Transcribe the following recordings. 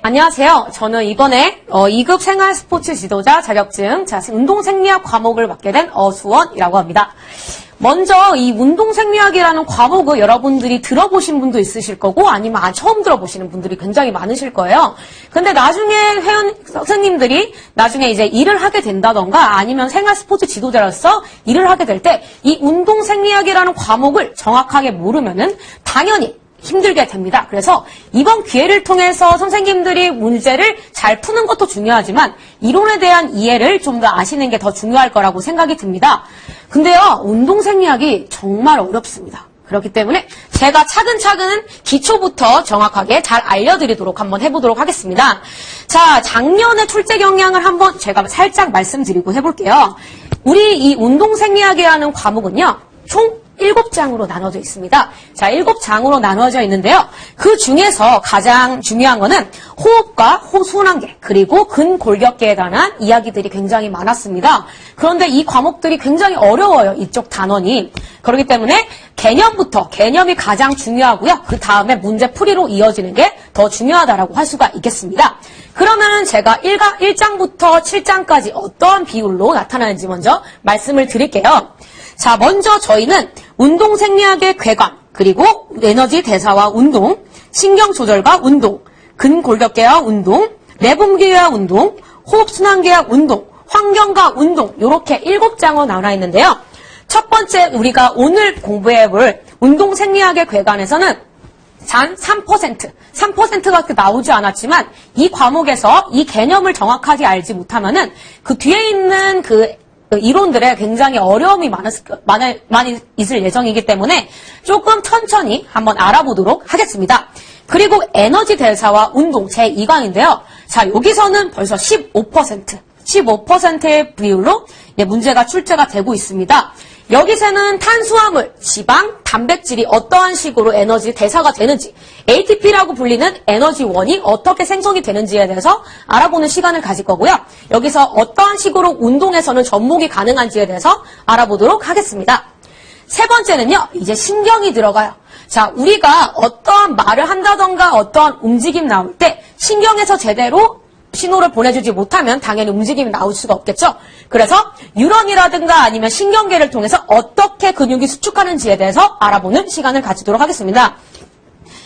안녕하세요. 저는 이번에 2급 생활스포츠 지도자 자격증 운동생리학 과목을 맡게 된 어수원이라고 합니다. 먼저 이 운동생리학이라는 과목을 여러분들이 들어보신 분도 있으실 거고 아니면 처음 들어보시는 분들이 굉장히 많으실 거예요. 근데 나중에 회원 선생님들이 나중에 이제 일을 하게 된다던가 아니면 생활스포츠 지도자로서 일을 하게 될 때 이 운동생리학이라는 과목을 정확하게 모르면은 당연히 힘들게 됩니다. 그래서 이번 기회를 통해서 선생님들이 문제를 잘 푸는 것도 중요하지만 이론에 대한 이해를 좀 더 아시는 게 더 중요할 거라고 생각이 듭니다. 근데요, 운동생리학이 정말 어렵습니다. 그렇기 때문에 제가 차근차근 기초부터 정확하게 잘 알려드리도록 한번 해보도록 하겠습니다. 자, 작년에 출제 경향을 한번 제가 살짝 말씀드리고 해볼게요. 우리 이 운동생리학이라는 과목은요, 총 7장으로 나눠져 있습니다. 자, 7장으로 나눠져 있는데요. 그 중에서 가장 중요한 거는 호흡과 호순환계 그리고 근골격계에 관한 이야기들이 굉장히 많았습니다. 그런데 이 과목들이 굉장히 어려워요. 이쪽 단원이. 그렇기 때문에 개념이 가장 중요하고요. 그 다음에 문제풀이로 이어지는 게 더 중요하다라고 할 수가 있겠습니다. 그러면 제가 1장부터 7장까지 어떠한 비율로 나타나는지 먼저 말씀을 드릴게요. 자, 먼저 저희는 운동생리학의 궤관, 그리고 에너지 대사와 운동, 신경 조절과 운동, 근골격계와 운동, 내분비와 운동, 호흡순환계와 운동, 환경과 운동 이렇게 7장으로 나눠 있는데요. 첫 번째 우리가 오늘 공부해볼 운동생리학의 궤관에서는 단 3%가 나오지 않았지만 이 과목에서 이 개념을 정확하게 알지 못하면은 그 뒤에 있는 그 이론들에 굉장히 어려움이 많이 있을 예정이기 때문에 조금 천천히 한번 알아보도록 하겠습니다. 그리고 에너지 대사와 운동 제2강인데요. 자, 여기서는 벌써 15%의 비율로 문제가 출제가 되고 있습니다. 여기서는 탄수화물, 지방, 단백질이 어떠한 식으로 에너지 대사가 되는지, ATP라고 불리는 에너지원이 어떻게 생성이 되는지에 대해서 알아보는 시간을 가질 거고요. 여기서 어떠한 식으로 운동에서는 접목이 가능한지에 대해서 알아보도록 하겠습니다. 세 번째는요, 이제 신경이 들어가요. 자, 우리가 어떠한 말을 한다던가 어떠한 움직임 나올 때 신경에서 제대로 신호를 보내주지 못하면 당연히 움직임이 나올 수가 없겠죠. 그래서 뉴런이라든가 아니면 신경계를 통해서 어떻게 근육이 수축하는지에 대해서 알아보는 시간을 가지도록 하겠습니다.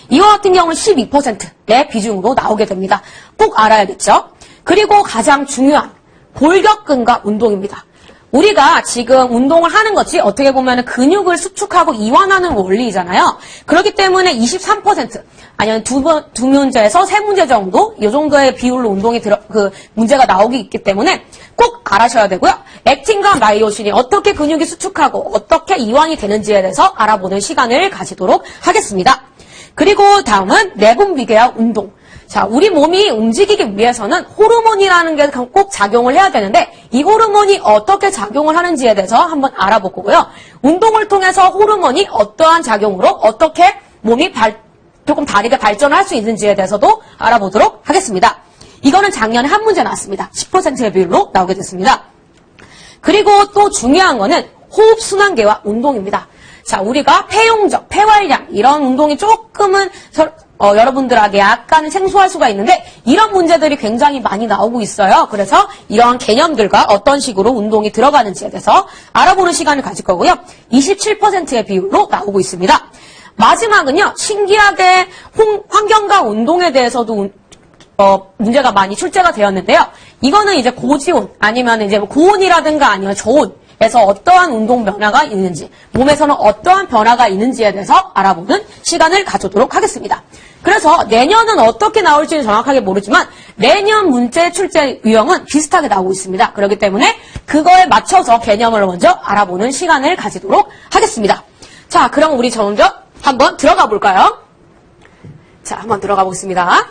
이와 같은 경우는 12%의 비중으로 나오게 됩니다. 꼭 알아야겠죠. 그리고 가장 중요한 골격근과 운동입니다. 우리가 지금 운동을 하는 것이 어떻게 보면 근육을 수축하고 이완하는 원리잖아요. 그렇기 때문에 23% 아니면 두 문제에서 세 문제 정도 이 정도의 비율로 운동이 문제가 나오기 있기 때문에 꼭 알아셔야 되고요. 액틴과 마이오신이 어떻게 근육이 수축하고 어떻게 이완이 되는지에 대해서 알아보는 시간을 가지도록 하겠습니다. 그리고 다음은 내분비계와 운동. 자, 우리 몸이 움직이기 위해서는 호르몬이라는 게 꼭 작용을 해야 되는데 이 호르몬이 어떻게 작용을 하는지에 대해서 한번 알아볼 거고요. 운동을 통해서 호르몬이 어떠한 작용으로 어떻게 몸이 조금 다르게 발전을 할 수 있는지에 대해서도 알아보도록 하겠습니다. 이거는 작년에 한 문제 나왔습니다. 10%의 비율로 나오게 됐습니다. 그리고 또 중요한 거는 호흡순환계와 운동입니다. 자, 우리가 폐용적, 폐활량 이런 운동이 조금은 여러분들에게 약간은 생소할 수가 있는데 이런 문제들이 굉장히 많이 나오고 있어요. 그래서 이러한 개념들과 어떤 식으로 운동이 들어가는지에 대해서 알아보는 시간을 가질 거고요. 27%의 비율로 나오고 있습니다. 마지막은요. 신기하게 환경과 운동에 대해서도 문제가 많이 출제가 되었는데요. 이거는 이제 고지온 아니면 이제 고온이라든가 아니면 저온에서 어떠한 운동 변화가 있는지, 몸에서는 어떠한 변화가 있는지에 대해서 알아보는 시간을 가져도록 하겠습니다. 그래서 내년은 어떻게 나올지는 정확하게 모르지만 내년 문제 출제 유형은 비슷하게 나오고 있습니다. 그렇기 때문에 그거에 맞춰서 개념을 먼저 알아보는 시간을 가지도록 하겠습니다. 자, 그럼 우리 먼저 한번 들어가 볼까요? 자, 한번 들어가 보겠습니다.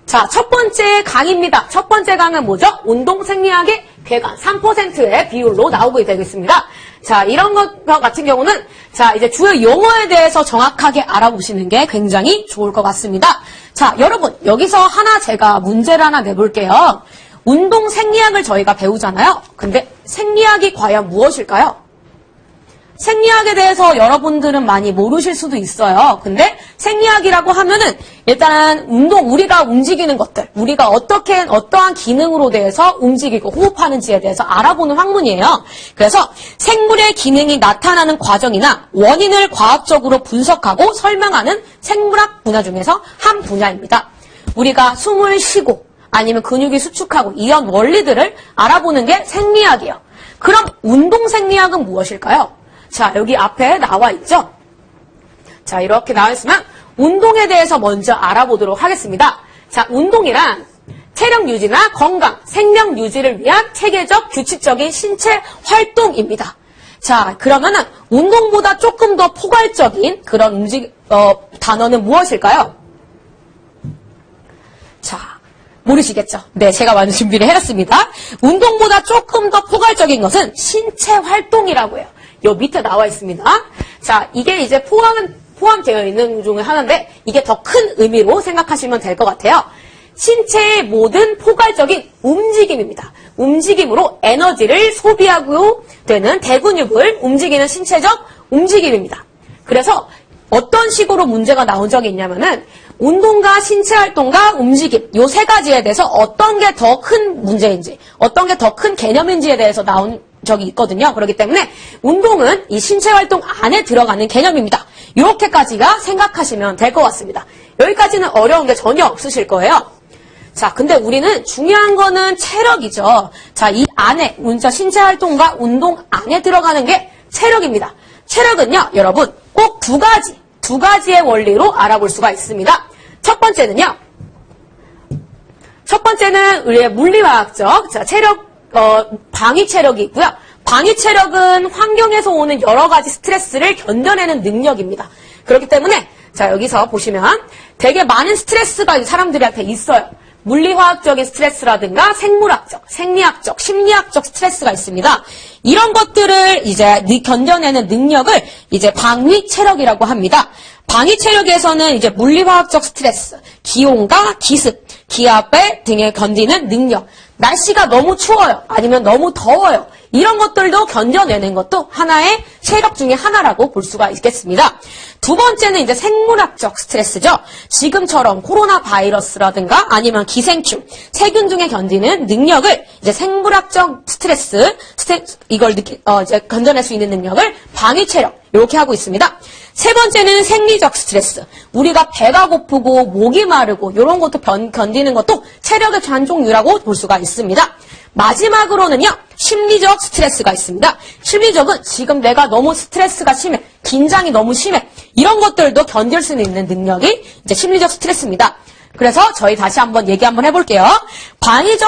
자, 첫 번째 강의입니다. 첫 번째 강은 뭐죠? 운동생리학의 궤관 3%의 비율로 나오게 되겠습니다. 자, 이런 것 같은 경우는 자, 이제 주요 용어에 대해서 정확하게 알아보시는 게 굉장히 좋을 것 같습니다. 자, 여러분, 여기서 제가 문제를 하나 내볼게요. 운동생리학을 저희가 배우잖아요. 근데 생리학이 과연 무엇일까요? 생리학에 대해서 여러분들은 많이 모르실 수도 있어요. 근데 생리학이라고 하면은 일단 우리가 움직이는 것들, 우리가 어떠한 기능으로 대해서 움직이고 호흡하는지에 대해서 알아보는 학문이에요. 그래서 생물의 기능이 나타나는 과정이나 원인을 과학적으로 분석하고 설명하는 생물학 분야 중에서 한 분야입니다. 우리가 숨을 쉬고 아니면 근육이 수축하고 이런 원리들을 알아보는 게 생리학이에요. 그럼 운동 생리학은 무엇일까요? 자, 여기 앞에 나와 있죠? 자, 이렇게 나와 있으면 운동에 대해서 먼저 알아보도록 하겠습니다. 자, 운동이란 체력 유지나 건강, 생명 유지를 위한 체계적, 규칙적인 신체 활동입니다. 자, 그러면은 운동보다 조금 더 포괄적인 그런 단어는 무엇일까요? 자, 모르시겠죠? 네, 제가 많이 준비를 해놨습니다. 운동보다 조금 더 포괄적인 것은 신체 활동이라고 해요. 요 밑에 나와 있습니다. 자, 이게 이제 포함되어 있는 중에 하나인데 이게 더 큰 의미로 생각하시면 될 것 같아요. 신체의 모든 포괄적인 움직임입니다. 움직임으로 에너지를 소비하고 되는 대근육을 움직이는 신체적 움직임입니다. 그래서 어떤 식으로 문제가 나온 적이 있냐면은 운동과 신체 활동과 움직임 요 세 가지에 대해서 어떤 게 더 큰 문제인지 어떤 게 더 큰 개념인지에 대해서 나온 적이 있거든요. 그렇기 때문에 운동은 이 신체 활동 안에 들어가는 개념입니다. 이렇게까지가 생각하시면 될 것 같습니다. 여기까지는 어려운 게 전혀 없으실 거예요. 자, 근데 우리는 중요한 거는 체력이죠. 자, 이 안에 신체 활동과 운동 안에 들어가는 게 체력입니다. 체력은요, 여러분 꼭 두 가지의 원리로 알아볼 수가 있습니다. 첫 번째는 우리의 물리화학적, 자, 방위 체력이 있고요. 방위 체력은 환경에서 오는 여러 가지 스트레스를 견뎌내는 능력입니다. 그렇기 때문에, 자, 여기서 보시면 되게 많은 스트레스가 사람들한테 있어요. 물리화학적인 스트레스라든가 생물학적, 생리학적, 심리학적 스트레스가 있습니다. 이런 것들을 이제 견뎌내는 능력을 이제 방위 체력이라고 합니다. 방위 체력에서는 이제 물리화학적 스트레스, 기온과 기습, 기압 등에 견디는 능력, 날씨가 너무 추워요. 아니면 너무 더워요. 이런 것들도 견뎌내는 것도 하나의 체력 중에 하나라고 볼 수가 있겠습니다. 두 번째는 이제 생물학적 스트레스죠. 지금처럼 코로나 바이러스라든가 아니면 기생충, 세균 중에 견디는 능력을 이제 생물학적 스트레스 이걸 이제 견뎌낼 수 있는 능력을 방위 체력 이렇게 하고 있습니다. 세 번째는 생리적 스트레스. 우리가 배가 고프고 목이 마르고 이런 것도 견디는 것도 체력의 한 종류라고 볼 수가 있습니다. 마지막으로는요, 심리적 스트레스가 있습니다. 심리적은 지금 내가 너무 스트레스가 심해, 긴장이 너무 심해, 이런 것들도 견딜 수 있는 능력이 이제 심리적 스트레스입니다. 그래서 저희 다시 한번 얘기 한번 해볼게요. 방위적